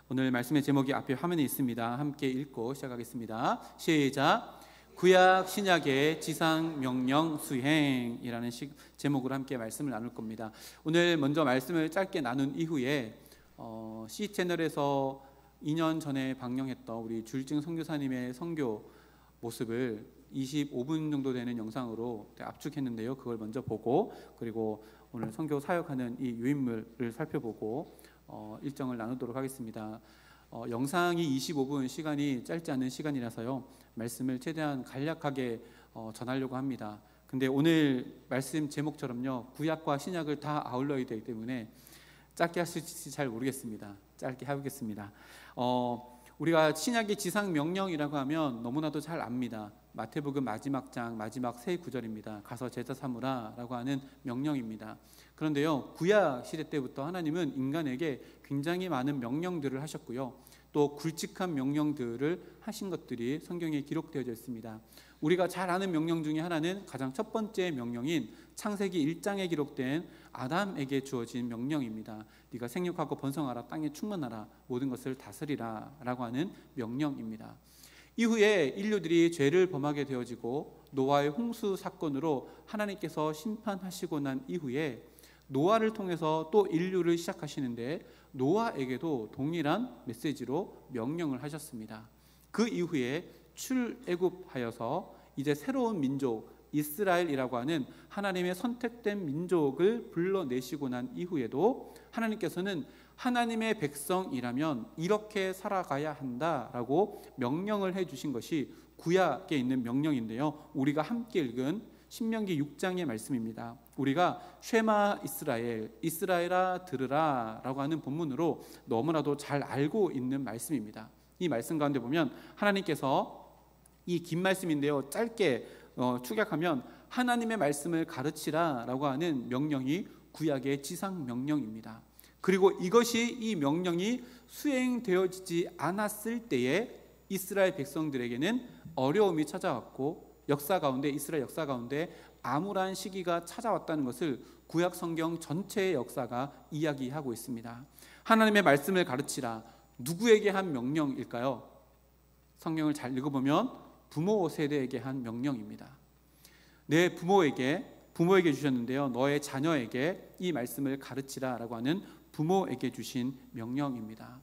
오늘 말씀의 제목이 앞에 화면에 있습니다. 함께 읽고 시작하겠습니다. 시작. 구약 신약의 지상 명령 수행이라는 제목으로 함께 말씀을 나눌 겁니다. 오늘 먼저 말씀을 짧게 나눈 이후에 C채널에서 2년 전에 방영했던 우리 주일증 선교사님의 선교 모습을 25분 정도 되는 영상으로 압축했는데요. 그걸 먼저 보고, 그리고 오늘 선교 사역하는 이 유인물을 살펴보고 일정을 나누도록 하겠습니다. 영상이 25분, 시간이 짧지 않은 시간이라서요, 말씀을 최대한 간략하게 전하려고 합니다. 근데 오늘 말씀 제목처럼요, 구약과 신약을 다 아울러야 되기 때문에 짧게 할 수 있을지 잘 모르겠습니다. 짧게 해보겠습니다. 우리가 신약의 지상 명령이라고 하면 너무나도 잘 압니다. 마태복음 마지막 장 마지막 세 구절입니다. 가서 제자 삼으라 라고 하는 명령입니다. 그런데요, 구약 시대 때부터 하나님은 인간에게 굉장히 많은 명령들을 하셨고요, 또 굵직한 명령들을 하신 것들이 성경에 기록되어져 있습니다. 우리가 잘 아는 명령 중에 하나는 가장 첫 번째 명령인 창세기 1장에 기록된 아담에게 주어진 명령입니다. 네가 생육하고 번성하라, 땅에 충만하라, 모든 것을 다스리라 라고 하는 명령입니다. 이후에 인류들이 죄를 범하게 되어지고 노아의 홍수 사건으로 하나님께서 심판하시고 난 이후에 노아를 통해서 또 인류를 시작하시는데, 노아에게도 동일한 메시지로 명령을 하셨습니다. 그 이후에 출애굽하여서 이제 새로운 민족 이스라엘이라고 하는 하나님의 선택된 민족을 불러내시고 난 이후에도 하나님께서는 하나님의 백성이라면 이렇게 살아가야 한다라고 명령을 해주신 것이 구약에 있는 명령인데요, 우리가 함께 읽은 신명기 6장의 말씀입니다. 우리가 쉐마 이스라엘, 이스라엘아 들으라 라고 하는 본문으로 너무나도 잘 알고 있는 말씀입니다. 이 말씀 가운데 보면 하나님께서, 이 긴 말씀인데요, 짧게 축약하면 하나님의 말씀을 가르치라 라고 하는 명령이 구약의 지상 명령입니다. 그리고 이것이, 이 명령이 수행되어지지 않았을 때에 이스라엘 백성들에게는 어려움이 찾아왔고, 역사 가운데, 이스라엘 역사 가운데 암울한 시기가 찾아왔다는 것을 구약 성경 전체의 역사가 이야기하고 있습니다. 하나님의 말씀을 가르치라, 누구에게 한 명령일까요? 성경을 잘 읽어보면 부모 세대에게 한 명령입니다. 내 부모에게 주셨는데요, 너의 자녀에게 이 말씀을 가르치라 라고 하는 부모에게 주신 명령입니다.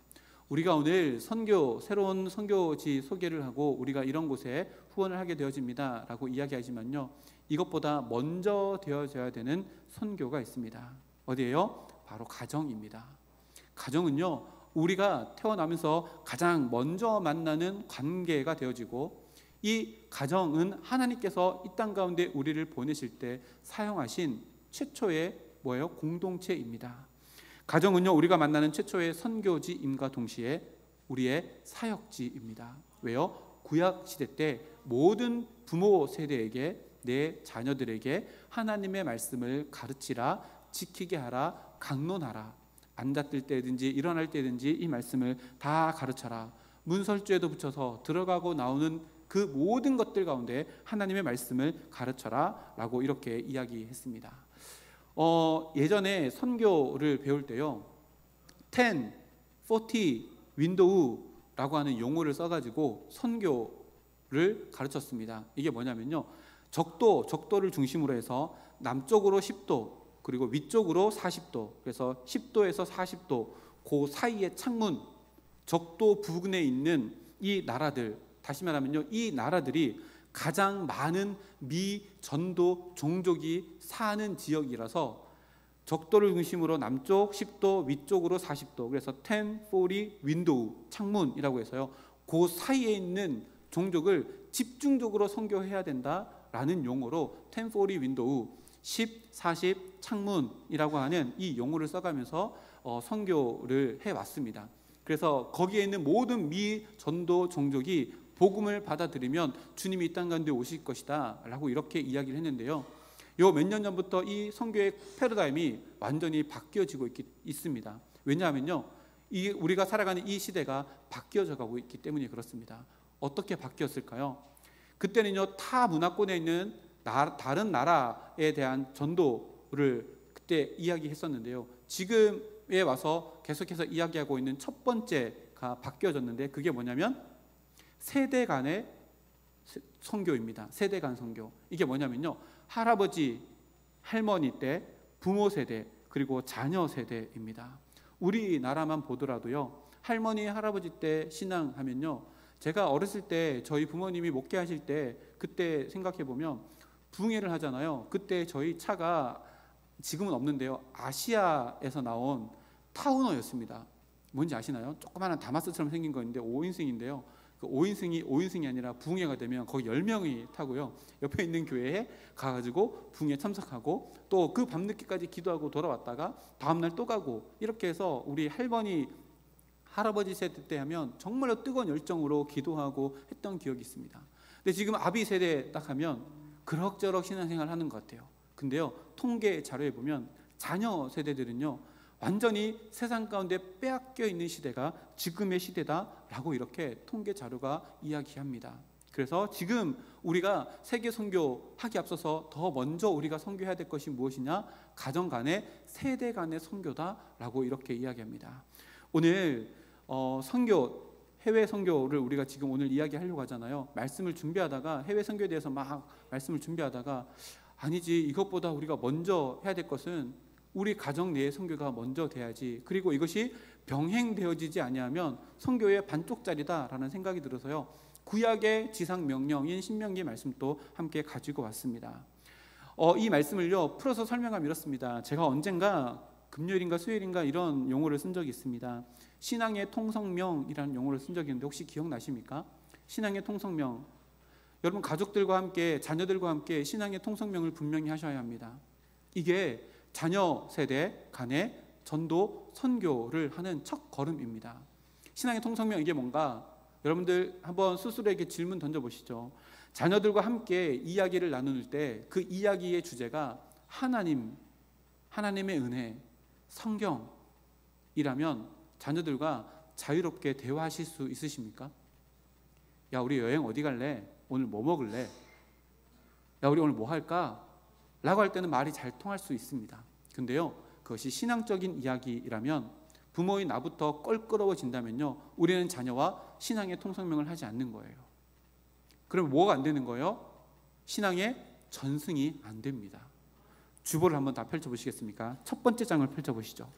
우리가 오늘 새로운 선교지 소개를 하고 우리가 이런 곳에 후원을 하게 되어집니다 라고 이야기하지만요, 이것보다 먼저 되어져야 되는 선교가 있습니다. 어디예요? 바로 가정입니다. 가정은요, 우리가 태어나면서 가장 먼저 만나는 관계가 되어지고, 이 가정은 하나님께서 이 땅 가운데 우리를 보내실 때 사용하신 최초의 공동체입니다. 가정은요, 우리가 만나는 최초의 선교지임과 동시에 우리의 사역지입니다. 왜요? 구약 시대 때 모든 부모 세대에게, 내 자녀들에게 하나님의 말씀을 가르치라, 지키게 하라, 강론하라, 앉았을 때든지 일어날 때든지 이 말씀을 다 가르쳐라, 문설주에도 붙여서 들어가고 나오는 그 모든 것들 가운데 하나님의 말씀을 가르쳐라 라고 이렇게 이야기했습니다. 예전에 선교를 배울 때요, 10, 40, 윈도우라고 하는 용어를 써가지고 선교를 가르쳤습니다. 이게 뭐냐면요, 적도를 중심으로 해서 남쪽으로 10도, 그리고 위쪽으로 40도, 그래서 10도에서 40도 그 사이의 창문, 적도 부근에 있는 이 나라들, 다시 말하면요, 이 나라들이 가장 많은 미전도 종족이 사는 지역이라서 적도를 중심으로 남쪽 10도, 위쪽으로 40도, 그래서 10, 40, 윈도우, 창문이라고 해서요, 그 사이에 있는 종족을 집중적으로 선교해야 된다라는 용어로 10, 40, 윈도우, 10, 40, 창문이라고 하는 이 용어를 써가면서 선교를 해왔습니다. 그래서 거기에 있는 모든 미전도 종족이 복음을 받아들이면 주님이 이 땅 가운데 오실 것이다 라고 이렇게 이야기를 했는데요, 요 몇 년 전부터 이 선교의 패러다임이 완전히 바뀌어지고 있습니다. 왜냐하면요, 우리가 살아가는 이 시대가 바뀌어져 가고 있기 때문에 그렇습니다. 어떻게 바뀌었을까요? 그때는요, 타 문화권에 있는 다른 나라에 대한 전도를 그때 이야기했었는데요, 지금에 와서 계속해서 이야기하고 있는 첫 번째 시대가 바뀌어졌는데 그게 뭐냐면 세대 간의 선교입니다. 세대 간 선교. 이게 뭐냐면요, 할아버지, 할머니 때, 부모 세대, 그리고 자녀 세대입니다. 우리나라만 보더라도요, 할머니, 할아버지 때 신앙하면요, 제가 어렸을 때 저희 부모님이 목회하실 때 그때 생각해 보면 부흥회를 하잖아요. 그때 저희 차가 지금은 없는데요, 아시아에서 나온 타우너였습니다. 뭔지 아시나요? 조그마한 다마스처럼 생긴 거 있는데 5인승인데요. 그 5인승이 아니라 부흥회가 되면 거기 10명이 타고요, 옆에 있는 교회에 가가지고 부흥회 참석하고 또 그 밤늦게까지 기도하고 돌아왔다가 다음날 또 가고, 이렇게 해서 우리 할머니, 할아버지 세대 때 하면 정말로 뜨거운 열정으로 기도하고 했던 기억이 있습니다. 근데 지금 아비 세대 딱 하면 그럭저럭 신앙생활 하는 것 같아요. 근데요, 통계 자료에 보면 자녀 세대들은요, 완전히 세상 가운데 빼앗겨 있는 시대가 지금의 시대다라고 이렇게 통계 자료가 이야기합니다. 그래서 지금 우리가 세계 선교하기 앞서서 더 먼저 우리가 선교해야 될 것이 무엇이냐? 가정 간의, 세대 간의 선교다라고 이렇게 이야기합니다. 오늘 선교, 해외 선교를 우리가 지금 오늘 이야기하려고 하잖아요. 말씀을 준비하다가, 해외 선교에 대해서 막 말씀을 준비하다가, 아니지, 이것보다 우리가 먼저 해야 될 것은 우리 가정 내의 선교가 먼저 돼야지, 그리고 이것이 병행되어지지 아니하면 선교의 반쪽짜리다라는 생각이 들어서요, 구약의 지상 명령인 신명기 말씀도 함께 가지고 왔습니다. 이 말씀을요, 풀어서 설명하면 이렇습니다. 제가 언젠가 금요일인가 수요일인가 이런 용어를 쓴 적이 있습니다. 신앙의 통성명이라는 용어를 쓴 적이 있는데 혹시 기억나십니까? 신앙의 통성명. 여러분, 가족들과 함께, 자녀들과 함께 신앙의 통성명을 분명히 하셔야 합니다. 이게 자녀 세대 간의 전도 선교를 하는 첫 걸음입니다. 신앙의 통성명, 이게 뭔가 여러분들 한번 스스로에게 질문 던져보시죠. 자녀들과 함께 이야기를 나눌 때 그 이야기의 주제가 하나님, 하나님의 은혜, 성경이라면 자녀들과 자유롭게 대화하실 수 있으십니까? 야, 우리 여행 어디 갈래? 오늘 뭐 먹을래? 야, 우리 오늘 뭐 할까? 라고 할 때는 말이 잘 통할 수 있습니다. 근데요, 그것이 신앙적인 이야기라면, 부모인 나부터 껄끄러워진다면요, 우리는 자녀와 신앙의 통성명을 하지 않는 거예요. 그럼 뭐가 안 되는 거예요? 신앙의 전승이 안 됩니다. 주보를 한번 다 펼쳐보시겠습니까? 첫 번째 장을 펼쳐보시죠.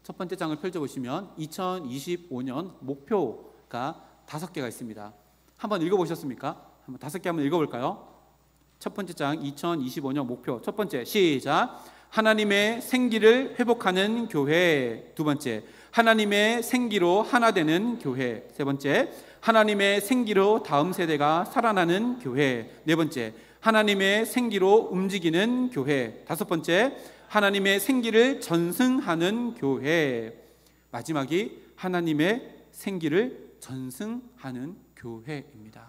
첫 번째 장을 펼쳐보시면 2025년 목표가 5개가 있습니다. 한번 읽어보셨습니까? 한번 5개 한번 읽어볼까요? 첫 번째 장 2025년 목표, 첫 번째, 시작. 하나님의 생기를 회복하는 교회. 두 번째, 하나님의 생기로 하나 되는 교회. 세 번째, 하나님의 생기로 다음 세대가 살아나는 교회. 네 번째, 하나님의 생기로 움직이는 교회. 다섯 번째, 하나님의 생기를 전승하는 교회. 마지막이 하나님의 생기를 전승하는 교회입니다.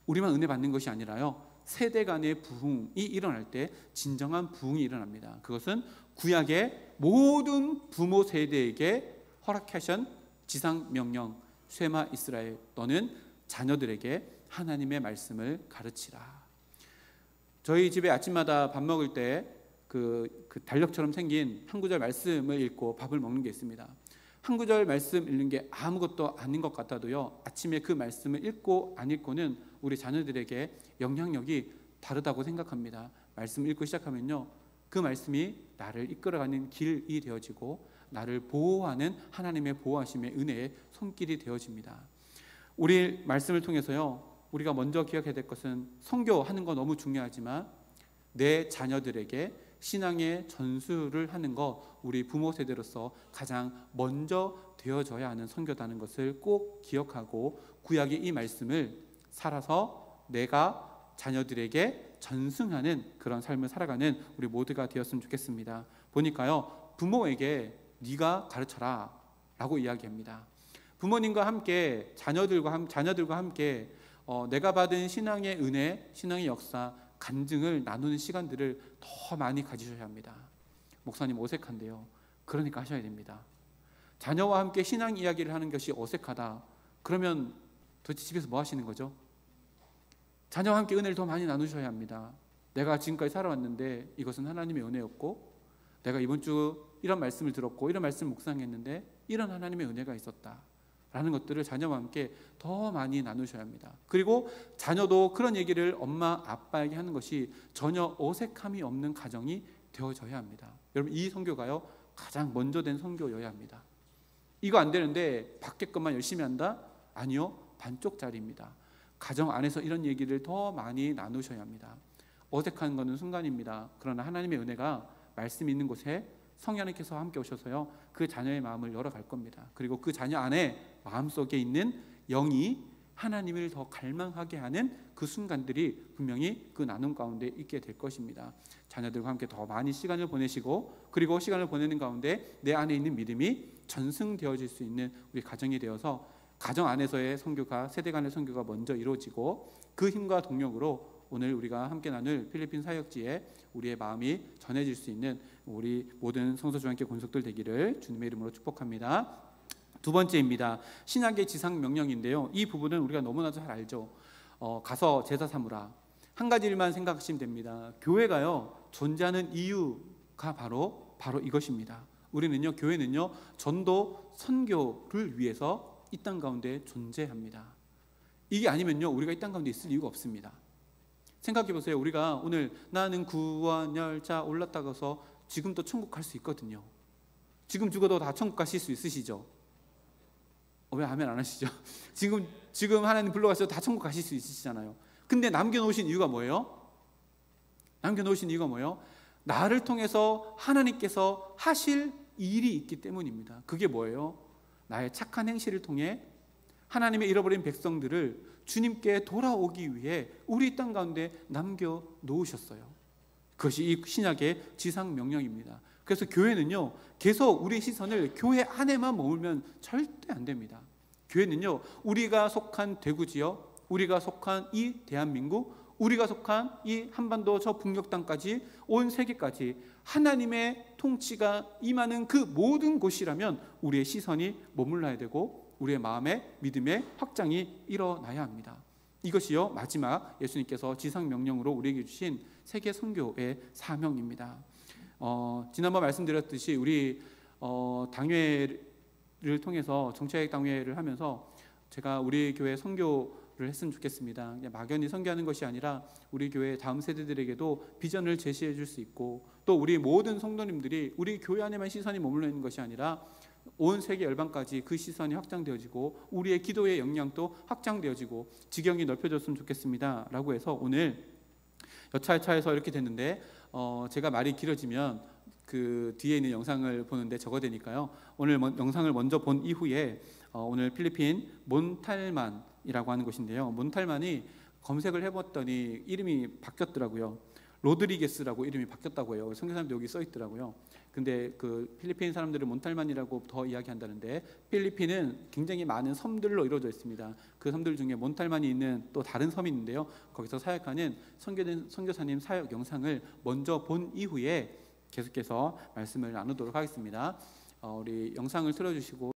우리만 은혜 받는 것이 아니라요, 세대 간의 부흥이 일어날 때 진정한 부흥이 일어납니다. 그것은 구약의 모든 부모 세대에게 허락하신 지상 명령, 쉐마 이스라엘, 너는 자녀들에게 하나님의 말씀을 가르치라. 저희 집에 아침마다 밥 먹을 때 그 달력처럼 생긴 한 구절 말씀을 읽고 밥을 먹는 게 있습니다. 한 구절 말씀 읽는 게 아무것도 아닌 것 같아도요, 아침에 그 말씀을 읽고 안 읽고는 우리 자녀들에게 영향력이 다르다고 생각합니다. 말씀 읽고 시작하면요, 그 말씀이 나를 이끌어가는 길이 되어지고 나를 보호하는 하나님의 보호하심의 은혜의 손길이 되어집니다. 우리 말씀을 통해서요, 우리가 먼저 기억해야 될 것은, 선교하는 거 너무 중요하지만 내 자녀들에게 신앙의 전수를 하는 거, 우리 부모 세대로서 가장 먼저 되어져야 하는 선교다는 것을 꼭 기억하고 구약의 이 말씀을 살아서 내가 자녀들에게 전승하는 그런 삶을 살아가는 우리 모두가 되었으면 좋겠습니다. 보니까요, 부모에게 네가 가르쳐라 라고 이야기합니다. 부모님과 함께 자녀들과 함께 내가 받은 신앙의 은혜, 신앙의 역사, 간증을 나누는 시간들을 더 많이 가지셔야 합니다. 목사님 어색한데요. 그러니까 하셔야 됩니다. 자녀와 함께 신앙 이야기를 하는 것이 어색하다. 그러면 도대체 집에서 뭐 하시는 거죠? 자녀와 함께 은혜를 더 많이 나누셔야 합니다. 내가 지금까지 살아왔는데 이것은 하나님의 은혜였고, 내가 이번 주 이런 말씀을 들었고 이런 말씀을 묵상했는데 이런 하나님의 은혜가 있었다라는 것들을 자녀와 함께 더 많이 나누셔야 합니다. 그리고 자녀도 그런 얘기를 엄마 아빠에게 하는 것이 전혀 어색함이 없는 가정이 되어져야 합니다. 여러분, 이 선교가요 가장 먼저 된 선교여야 합니다. 이거 안 되는데 밖에 것만 열심히 한다? 아니요, 반쪽짜리입니다. 가정 안에서 이런 얘기를 더 많이 나누셔야 합니다. 어색한 것은 순간입니다. 그러나 하나님의 은혜가 말씀 있는 곳에 성령님께서 함께 오셔서요 그 자녀의 마음을 열어갈 겁니다. 그리고 그 자녀 안에 마음속에 있는 영이 하나님을 더 갈망하게 하는 그 순간들이 분명히 그 나눔 가운데 있게 될 것입니다. 자녀들과 함께 더 많이 시간을 보내시고, 그리고 시간을 보내는 가운데 내 안에 있는 믿음이 전승되어질 수 있는 우리 가정이 되어서 가정 안에서의 선교가, 세대 간의 선교가 먼저 이루어지고, 그 힘과 동력으로 오늘 우리가 함께 나눌 필리핀 사역지에 우리의 마음이 전해질 수 있는 우리 모든 성도주 함께 권속들 되기를 주님의 이름으로 축복합니다. 두 번째입니다. 신약의 지상 명령인데요, 이 부분은 우리가 너무나도 잘 알죠. 가서 제사 삼으라. 한 가지 일만 생각하시면 됩니다. 교회가요 존재하는 이유가 바로 이것입니다. 우리는요, 교회는요 전도 선교를 위해서 이 땅 가운데 존재합니다. 이게 아니면요 우리가 이 땅 가운데 있을 이유가 없습니다. 생각해 보세요. 우리가 오늘 나는 구원열차 올랐다가서 지금도 천국 갈 수 있거든요. 지금 죽어도 다 천국 가실 수 있으시죠? 왜 아멘 안 하시죠? 지금 하나님 불러가셔도 다 천국 가실 수 있으시잖아요. 근데 남겨놓으신 이유가 뭐예요? 나를 통해서 하나님께서 하실 일이 있기 때문입니다. 그게 뭐예요? 나의 착한 행실을 통해 하나님의 잃어버린 백성들을 주님께 돌아오기 위해 우리 땅 가운데 남겨놓으셨어요. 그것이 이 신약의 지상 명령입니다. 그래서 교회는요 계속 우리의 시선을 교회 안에만 머물면 절대 안 됩니다. 교회는요 우리가 속한 대구 지역, 우리가 속한 이 대한민국, 우리가 속한 이 한반도 저 북녘 땅까지 온 세계까지 하나님의 통치가 임하는 그 모든 곳이라면 우리의 시선이 머물러야 되고 우리의 마음의 믿음의 확장이 일어나야 합니다. 이것이요 마지막 예수님께서 지상 명령으로 우리에게 주신 세계 선교의 사명입니다. 지난번 말씀드렸듯이 우리 당회를 통해서 정치학 당회를 하면서 제가 우리 교회 선교를 했으면 좋겠습니다. 그냥 막연히 선교하는 것이 아니라 우리 교회 다음 세대들에게도 비전을 제시해 줄 수 있고, 또 우리 모든 성도님들이 우리 교회 안에만 시선이 머물러 있는 것이 아니라 온 세계 열방까지 그 시선이 확장되어지고 우리의 기도의 역량도 확장되어지고 지경이 넓혀졌으면 좋겠습니다 라고 해서 오늘 여차여차해서 이렇게 됐는데, 제가 말이 길어지면 그 뒤에 있는 영상을 보는데 적어대니까요, 오늘 영상을 먼저 본 이후에 오늘 필리핀 몬탈만이라고 하는 곳인데요, 몬탈만이 검색을 해봤더니 이름이 바뀌었더라고요. 로드리게스라고 이름이 바뀌었다고 해요. 선교사님도 여기 써 있더라고요. 근데 그 필리핀 사람들은 몬탈만이라고 더 이야기한다는데, 필리핀은 굉장히 많은 섬들로 이루어져 있습니다. 그 섬들 중에 몬탈만이 있는 또 다른 섬이 있는데요, 거기서 사역하는 선교사님 사역 영상을 먼저 본 이후에 계속해서 말씀을 나누도록 하겠습니다. 우리 영상을 틀어주시고